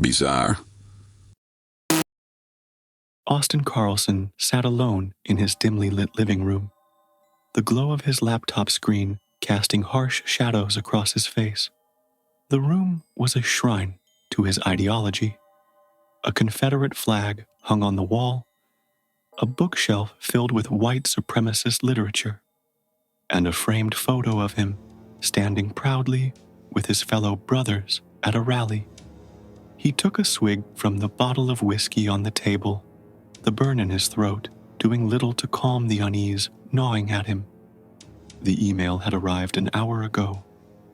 Bizarre. Austin Carlson sat alone in his dimly lit living room, the glow of his laptop screen casting harsh shadows across his face. The room was a shrine to his ideology. A Confederate flag hung on the wall, a bookshelf filled with white supremacist literature, and a framed photo of him standing proudly with his fellow brothers at a rally. He took a swig from the bottle of whiskey on the table, the burn in his throat doing little to calm the unease gnawing at him. The email had arrived an hour ago,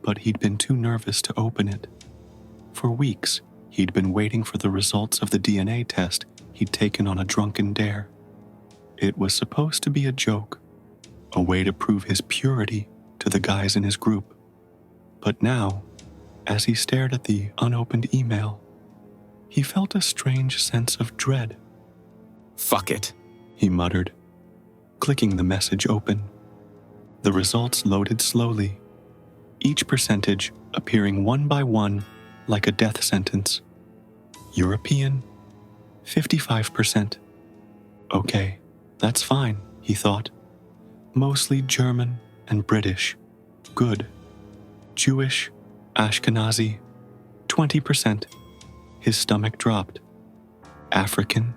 but he'd been too nervous to open it. For weeks, he'd been waiting for the results of the DNA test he'd taken on a drunken dare. It was supposed to be a joke, a way to prove his purity to the guys in his group. But now, as he stared at the unopened email, he felt a strange sense of dread. Fuck it, he muttered, clicking the message open. The results loaded slowly, each percentage appearing one by one like a death sentence. European, 55%. Okay, that's fine, he thought. Mostly German and British, good. Jewish, Ashkenazi, 20%. His stomach dropped. African,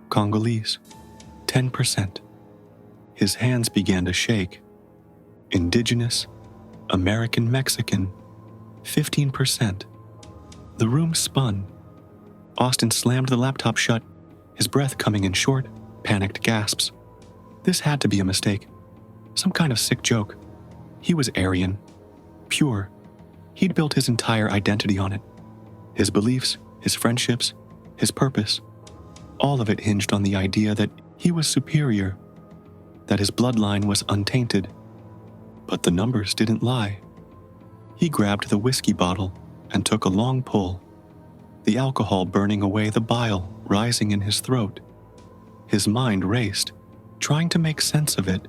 Congolese, 10%. His hands began to shake. Indigenous, American Mexican, 15%. The room spun. Austin slammed the laptop shut, his breath coming in short, panicked gasps. This had to be a mistake. Some kind of sick joke. He was Aryan. Pure. He'd built his entire identity on it. His beliefs, his friendships, his purpose. All of it hinged on the idea that he was superior, that his bloodline was untainted. But the numbers didn't lie. He grabbed the whiskey bottle and took a long pull, the alcohol burning away the bile rising in his throat. His mind raced, trying to make sense of it.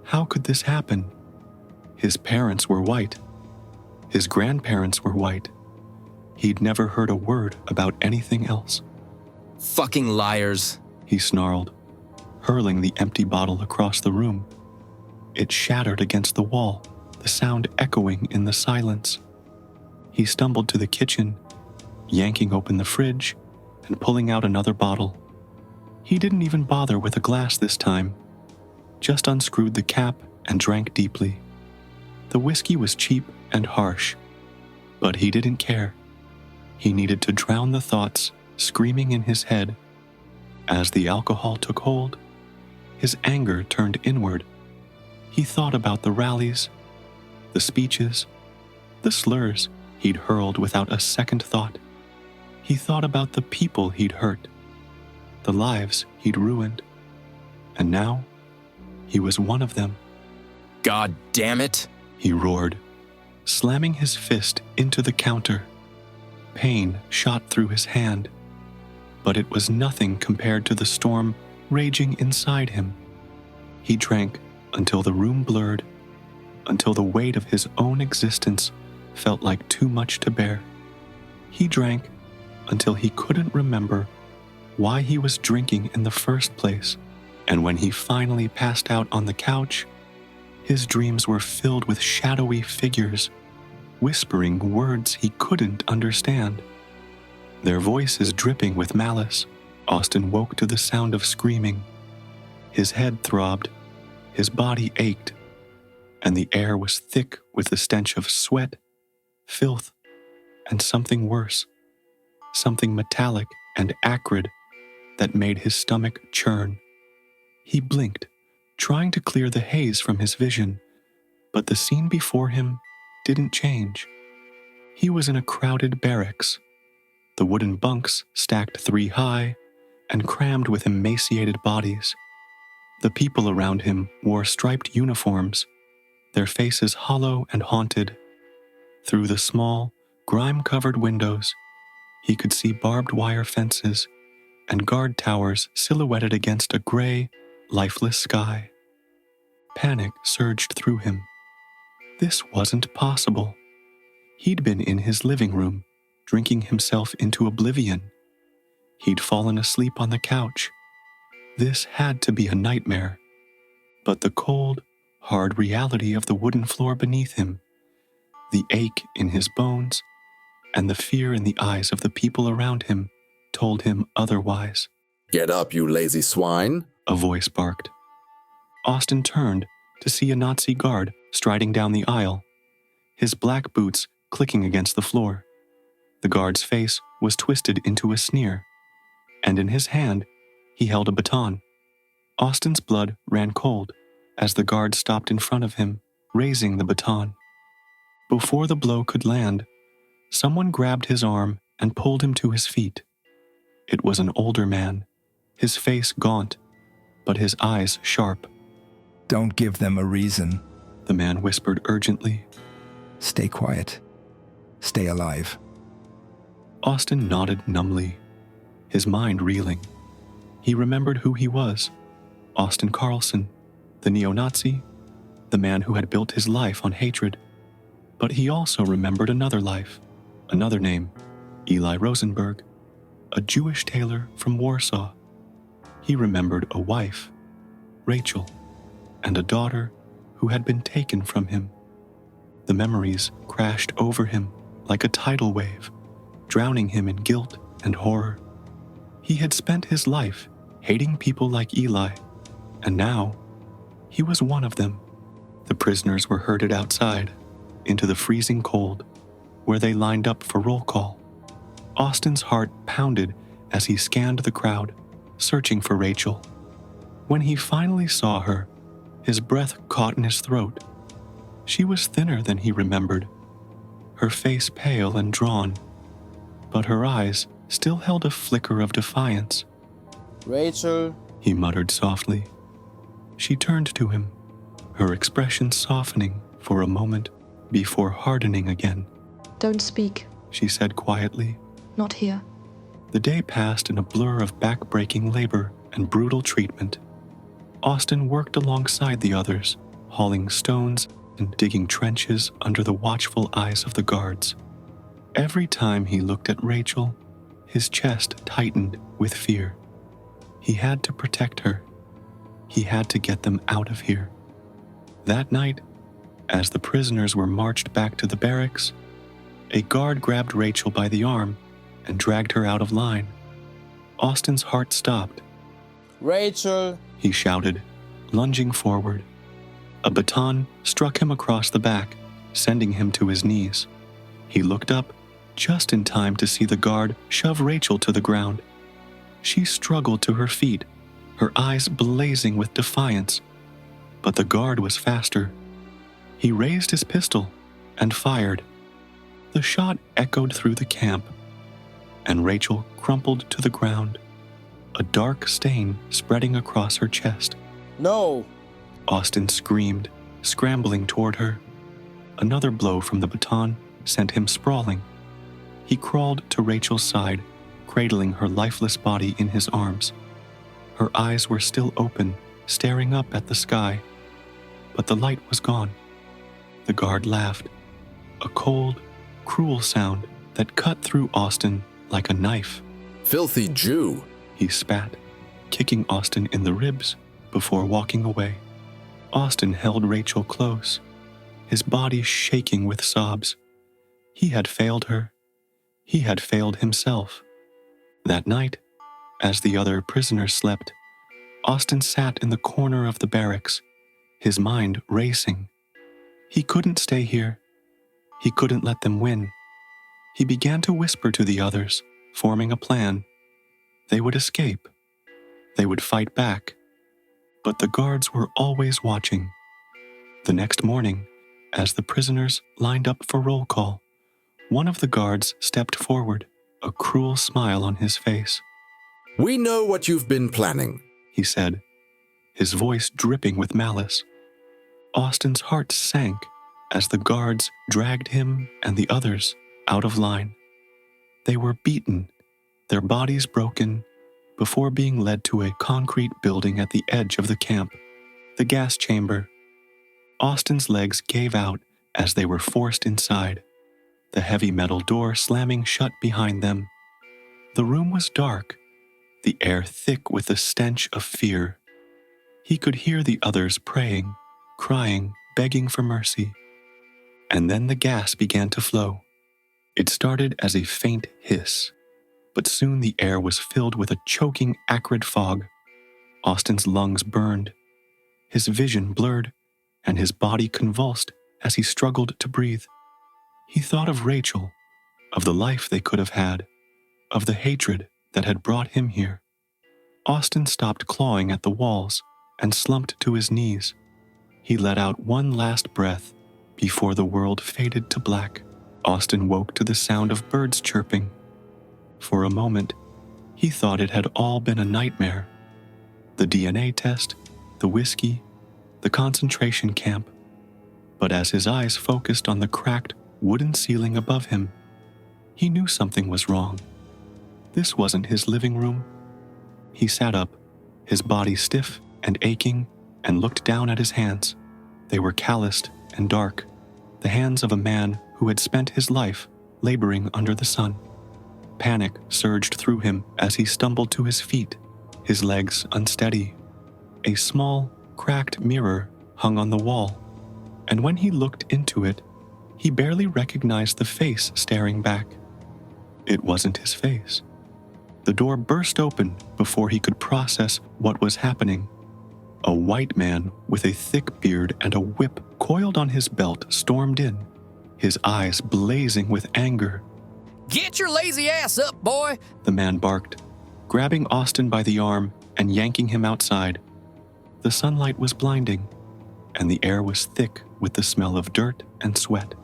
How could this happen? His parents were white. His grandparents were white. He'd never heard a word about anything else. Fucking liars, he snarled, hurling the empty bottle across the room. It shattered against the wall, the sound echoing in the silence. He stumbled to the kitchen, yanking open the fridge and pulling out another bottle. He didn't even bother with a glass this time, just unscrewed the cap and drank deeply. The whiskey was cheap and harsh, but he didn't care. He needed to drown the thoughts screaming in his head. As the alcohol took hold, his anger turned inward. He thought about the rallies, the speeches, the slurs he'd hurled without a second thought. He thought about the people he'd hurt, the lives he'd ruined, and now he was one of them. God damn it, he roared, slamming his fist into the counter. Pain shot through his hand, but it was nothing compared to the storm raging inside him. He drank until the room blurred, until the weight of his own existence felt like too much to bear. He drank until he couldn't remember why he was drinking in the first place, and when he finally passed out on the couch, his dreams were filled with shadowy figures, whispering words he couldn't understand. Their voices dripping with malice. Austin woke to the sound of screaming. His head throbbed, his body ached, and the air was thick with the stench of sweat, filth, and something worse, something metallic and acrid that made his stomach churn. He blinked, trying to clear the haze from his vision, but the scene before him didn't change. He was in a crowded barracks, the wooden bunks stacked 3 high and crammed with emaciated bodies. The people around him wore striped uniforms, their faces hollow and haunted. Through the small, grime-covered windows, he could see barbed wire fences and guard towers silhouetted against a gray, lifeless sky. Panic surged through him. This wasn't possible. He'd been in his living room, drinking himself into oblivion. He'd fallen asleep on the couch. This had to be a nightmare. But the cold, hard reality of the wooden floor beneath him, the ache in his bones, and the fear in the eyes of the people around him told him otherwise. "Get up, you lazy swine," A voice barked. Austin turned to see a Nazi guard striding down the aisle, his black boots clicking against the floor. The guard's face was twisted into a sneer, and in his hand he held a baton. Austin's blood ran cold as the guard stopped in front of him, raising the baton. Before the blow could land, someone grabbed his arm and pulled him to his feet. It was an older man, his face gaunt, but his eyes sharp. "Don't give them a reason. The man whispered urgently. Stay quiet. Stay alive." Austin nodded numbly, his mind reeling. He remembered who he was, Austin Carlson, the neo-Nazi, the man who had built his life on hatred. But he also remembered another life, another name, Eli Rosenberg, a Jewish tailor from Warsaw. He remembered a wife, Rachel, and a daughter who had been taken from him. The memories crashed over him like a tidal wave, drowning him in guilt and horror. He had spent his life hating people like Eli, and now he was one of them. The prisoners were herded outside, into the freezing cold, where they lined up for roll call. Austin's heart pounded as he scanned the crowd, searching for Rachel. When he finally saw her, his breath caught in his throat. She was thinner than he remembered, her face pale and drawn, but her eyes still held a flicker of defiance. "Rachel," he muttered softly. She turned to him, her expression softening for a moment before hardening again. "Don't speak. She said quietly. Not here." The day passed in a blur of back-breaking labor and brutal treatment. Austin worked alongside the others, hauling stones and digging trenches under the watchful eyes of the guards. Every time he looked at Rachel, his chest tightened with fear. He had to protect her. He had to get them out of here. That night, as the prisoners were marched back to the barracks, a guard grabbed Rachel by the arm and dragged her out of line. Austin's heart stopped. "Rachel!" He shouted, lunging forward. A baton struck him across the back, sending him to his knees. He looked up just in time to see the guard shove Rachel to the ground. She struggled to her feet, her eyes blazing with defiance. But the guard was faster. He raised his pistol and fired. The shot echoed through the camp, and Rachel crumpled to the ground, a dark stain spreading across her chest. "No!" Austin screamed, scrambling toward her. Another blow from the baton sent him sprawling. He crawled to Rachel's side, cradling her lifeless body in his arms. Her eyes were still open, staring up at the sky, but the light was gone. The guard laughed, a cold, cruel sound that cut through Austin like a knife. "Filthy Jew," he spat, kicking Austin in the ribs before walking away. Austin held Rachel close, his body shaking with sobs. He had failed her. He had failed himself. That night, as the other prisoners slept, Austin sat in the corner of the barracks, his mind racing. He couldn't stay here. He couldn't let them win. He began to whisper to the others, forming a plan. They would escape. They would fight back. But the guards were always watching. The next morning, as the prisoners lined up for roll call, one of the guards stepped forward, a cruel smile on his face. "We know what you've been planning," he said, his voice dripping with malice. Austin's heart sank as the guards dragged him and the others out of line. They were beaten, their bodies broken, before being led to a concrete building at the edge of the camp, the gas chamber. Austin's legs gave out as they were forced inside. the heavy metal door slamming shut behind them. The room was dark, the air thick with the stench of fear. He could hear the others praying, crying, begging for mercy. And then the gas began to flow. It started as a faint hiss, but soon the air was filled with a choking, acrid fog. Austin's lungs burned, his vision blurred, and his body convulsed as he struggled to breathe. He thought of Rachel, of the life they could have had, of the hatred that had brought him here. Austin stopped clawing at the walls and slumped to his knees. He let out one last breath before the world faded to black. Austin woke to the sound of birds chirping. For a moment, he thought it had all been a nightmare. The DNA test, the whiskey, the concentration camp. But as his eyes focused on the cracked wooden ceiling above him, he knew something was wrong. This wasn't his living room. He sat up, his body stiff and aching, and looked down at his hands. They were calloused and dark, the hands of a man who had spent his life laboring under the sun. Panic surged through him as he stumbled to his feet, his legs unsteady. A small, cracked mirror hung on the wall, and when he looked into it, he barely recognized the face staring back. It wasn't his face. The door burst open before he could process what was happening. A white man with a thick beard and a whip coiled on his belt stormed in, his eyes blazing with anger. Get your lazy ass up, boy! The man barked, grabbing Austin by the arm and yanking him outside. The sunlight was blinding, and the air was thick with the smell of dirt and sweat.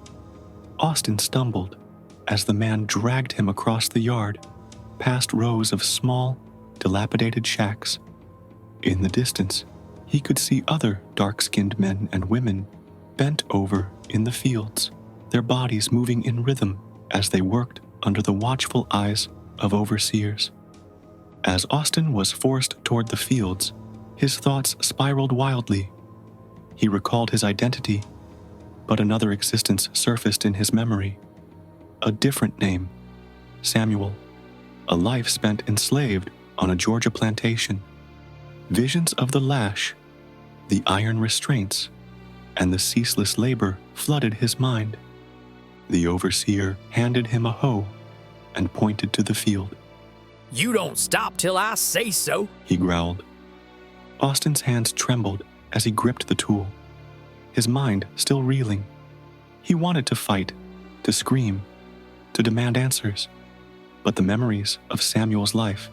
Austin stumbled as the man dragged him across the yard, past rows of small, dilapidated shacks. In the distance, he could see other dark-skinned men and women bent over in the fields, their bodies moving in rhythm as they worked under the watchful eyes of overseers. As Austin was forced toward the fields, his thoughts spiraled wildly. He recalled his identity, but another existence surfaced in his memory. A different name, Samuel, a life spent enslaved on a Georgia plantation. Visions of the lash, the iron restraints, and the ceaseless labor flooded his mind. The overseer handed him a hoe and pointed to the field. You don't stop till I say so, He growled. Austin's hands trembled as he gripped the tool, his mind still reeling. He wanted to fight, to scream, to demand answers, but the memories of Samuel's life,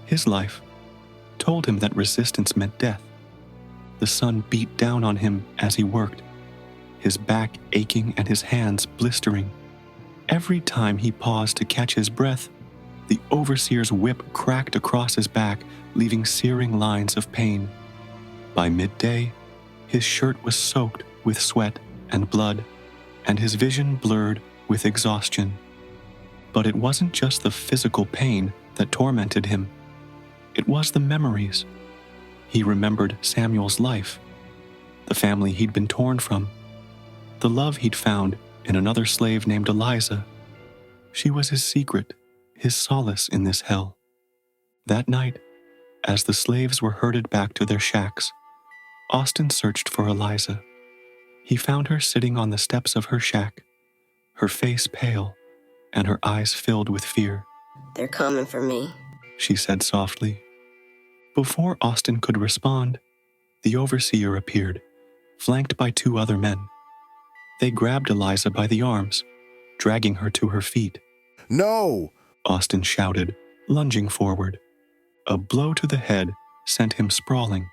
his life, told him that resistance meant death. The sun beat down on him as he worked, his back aching and his hands blistering. Every time he paused to catch his breath, the overseer's whip cracked across his back, leaving searing lines of pain. By midday, his shirt was soaked with sweat and blood, and his vision blurred with exhaustion. But it wasn't just the physical pain that tormented him. It was the memories. He remembered Samuel's life, the family he'd been torn from, the love he'd found in another slave named Eliza. She was his secret, his solace in this hell. That night, as the slaves were herded back to their shacks, Austin searched for Eliza. He found her sitting on the steps of her shack, her face pale and her eyes filled with fear. They're coming for me, She said softly. Before Austin could respond, the overseer appeared, flanked by 2 other men. They grabbed Eliza by the arms, dragging her to her feet. No! Austin shouted, lunging forward. A blow to the head sent him sprawling,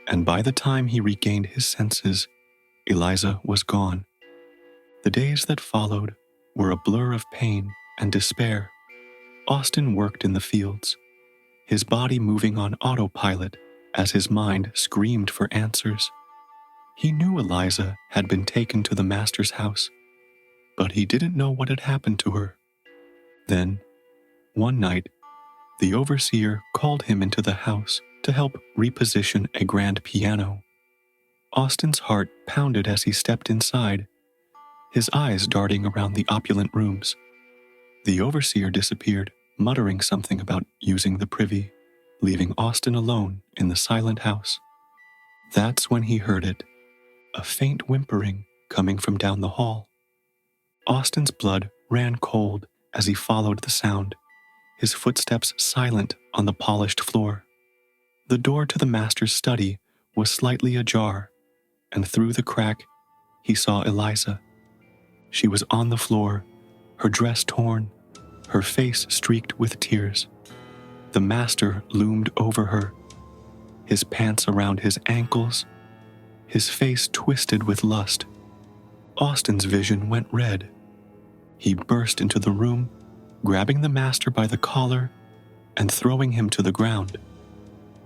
and by the time he regained his senses, Eliza was gone. The days that followed were a blur of pain and despair. Austin worked in the fields, his body moving on autopilot as his mind screamed for answers. He knew Eliza had been taken to the master's house, but he didn't know what had happened to her. Then, one night, the overseer called him into the house to help reposition a grand piano. Austin's heart pounded as he stepped inside, his eyes darting around the opulent rooms. The overseer disappeared, muttering something about using the privy, leaving Austin alone in the silent house. That's when he heard it, a faint whimpering coming from down the hall. Austin's blood ran cold as he followed the sound, his footsteps silent on the polished floor. The door to the master's study was slightly ajar, and through the crack, he saw Eliza. She was on the floor, her dress torn, her face streaked with tears. The master loomed over her, his pants around his ankles, his face twisted with lust. Austin's vision went red. He burst into the room, grabbing the master by the collar and throwing him to the ground.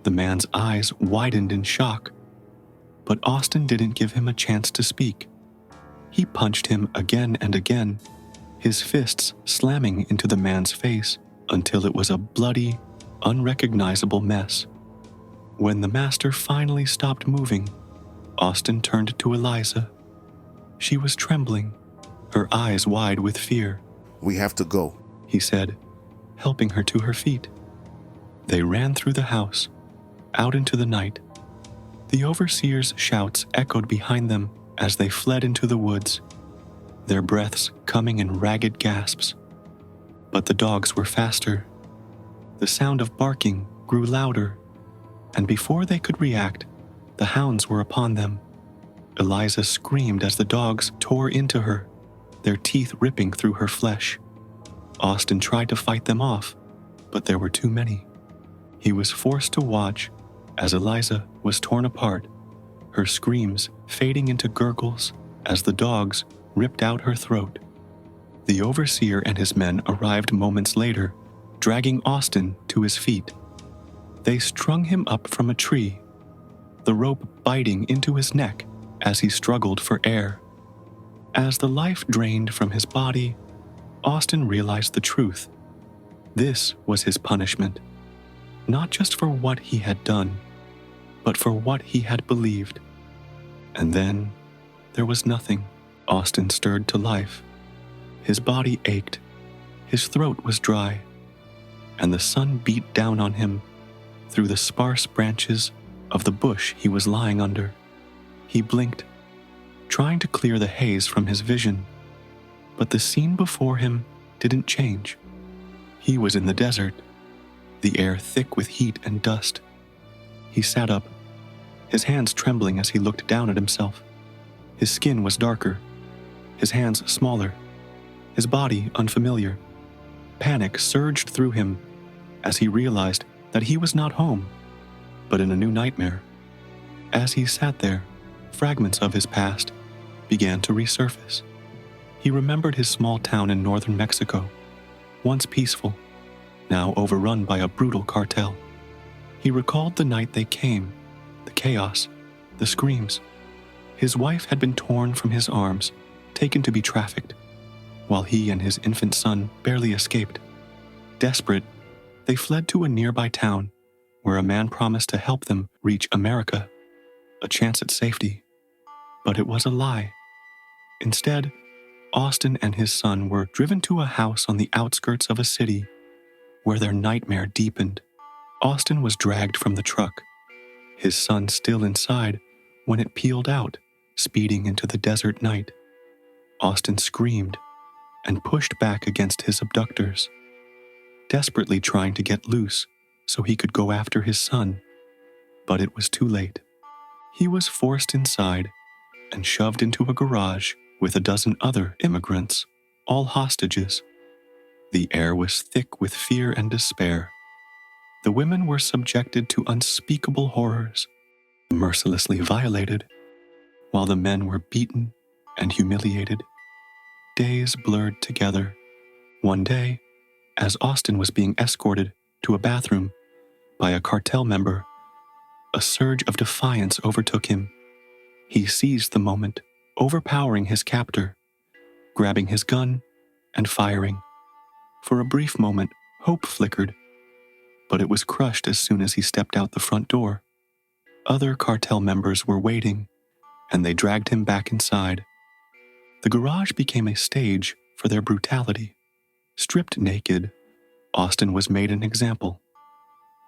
The man's eyes widened in shock, but Austin didn't give him a chance to speak. He punched him again and again, his fists slamming into the man's face until it was a bloody, unrecognizable mess. When the master finally stopped moving, Austin turned to Eliza. She was trembling, her eyes wide with fear. "We have to go," he said, helping her to her feet. They ran through the house, out into the night. The overseer's shouts echoed behind them as they fled into the woods, their breaths coming in ragged gasps. But the dogs were faster. The sound of barking grew louder, and before they could react, the hounds were upon them. Eliza screamed as the dogs tore into her, their teeth ripping through her flesh. Austin tried to fight them off, but there were too many. He was forced to watch as Eliza was torn apart, her screams fading into gurgles as the dogs ripped out her throat. The overseer and his men arrived moments later, dragging Austin to his feet. They strung him up from a tree, the rope biting into his neck as he struggled for air. As the life drained from his body, Austin realized the truth. This was his punishment, not just for what he had done, but for what he had believed. And then there was nothing. Austin stirred to life. His body ached, his throat was dry, and the sun beat down on him through the sparse branches of the bush he was lying under. He blinked, trying to clear the haze from his vision, but the scene before him didn't change. He was in the desert, the air thick with heat and dust. He sat up, his hands trembling as he looked down at himself. His skin was darker, his hands smaller, his body unfamiliar. Panic surged through him as he realized that he was not home, but in a new nightmare. As he sat there, fragments of his past began to resurface. He remembered his small town in northern Mexico, once peaceful, now overrun by a brutal cartel. He recalled the night they came, the chaos, the screams. His wife had been torn from his arms, taken to be trafficked, while he and his infant son barely escaped. Desperate, they fled to a nearby town where a man promised to help them reach America, a chance at safety. But it was a lie. Instead, Austin and his son were driven to a house on the outskirts of a city where their nightmare deepened. Austin was dragged from the truck, his son still inside when it peeled out, speeding into the desert night. Austin screamed and pushed back against his abductors, desperately trying to get loose so he could go after his son. But it was too late. He was forced inside and shoved into a garage with a dozen other immigrants, all hostages. The air was thick with fear and despair. The women were subjected to unspeakable horrors, mercilessly violated, while the men were beaten and humiliated. Days blurred together. One day, as Austin was being escorted to a bathroom by a cartel member, a surge of defiance overtook him. He seized the moment, overpowering his captor, grabbing his gun and firing. For a brief moment, hope flickered, but it was crushed as soon as he stepped out the front door. Other cartel members were waiting, and they dragged him back inside. The garage became a stage for their brutality. Stripped naked, Austin was made an example.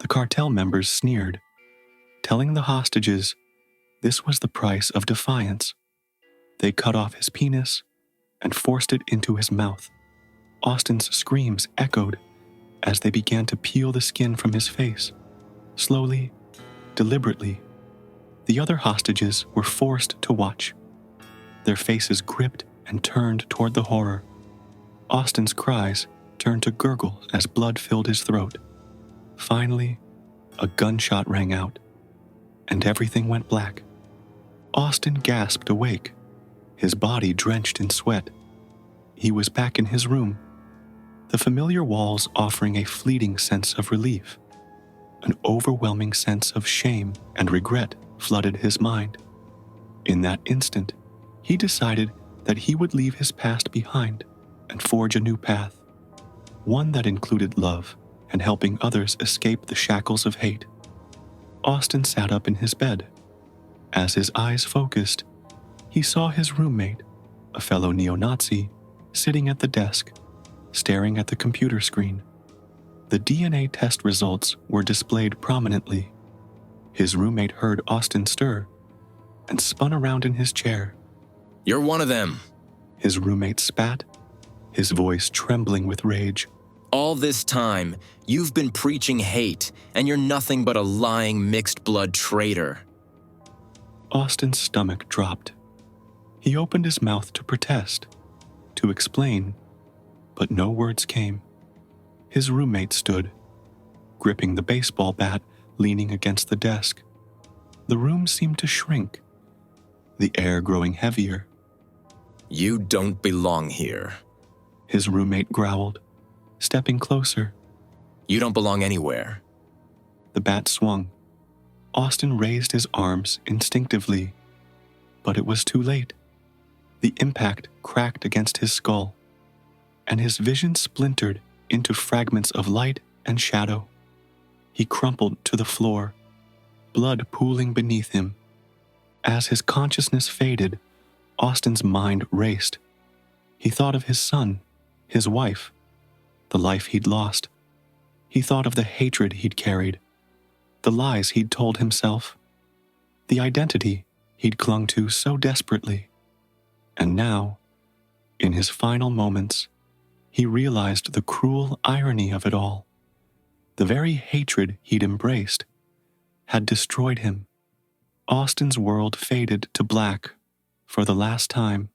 The cartel members sneered, telling the hostages this was the price of defiance. They cut off his penis and forced it into his mouth. Austin's screams echoed as they began to peel the skin from his face. Slowly, deliberately, the other hostages were forced to watch. Their faces gripped and turned toward the horror. Austin's cries turned to gurgles as blood filled his throat. Finally, a gunshot rang out, and everything went black. Austin gasped awake, his body drenched in sweat. He was back in his room, the familiar walls offering a fleeting sense of relief. An overwhelming sense of shame and regret flooded his mind. In that instant, he decided that he would leave his past behind and forge a new path, one that included love and helping others escape the shackles of hate. Austin sat up in his bed. As his eyes focused, he saw his roommate, a fellow neo-Nazi, sitting at the desk, staring at the computer screen. The DNA test results were displayed prominently. His roommate heard Austin stir and spun around in his chair. You're one of them. His roommate spat, his voice trembling with rage. All this time, you've been preaching hate, and you're nothing but a lying mixed-blood traitor. Austin's stomach dropped. He opened his mouth to protest, to explain, but no words came. His roommate stood, gripping the baseball bat, leaning against the desk. The room seemed to shrink, the air growing heavier. You don't belong here. His roommate growled, stepping closer. You don't belong anywhere. The bat swung. Austin raised his arms instinctively, but it was too late. The impact cracked against his skull, and his vision splintered into fragments of light and shadow. He crumpled to the floor, blood pooling beneath him. As his consciousness faded, Austin's mind raced. He thought of his son, his wife, the life he'd lost. He thought of the hatred he'd carried, the lies he'd told himself, the identity he'd clung to so desperately. And now, in his final moments, he realized the cruel irony of it all. The very hatred he'd embraced had destroyed him. Austin's world faded to black for the last time.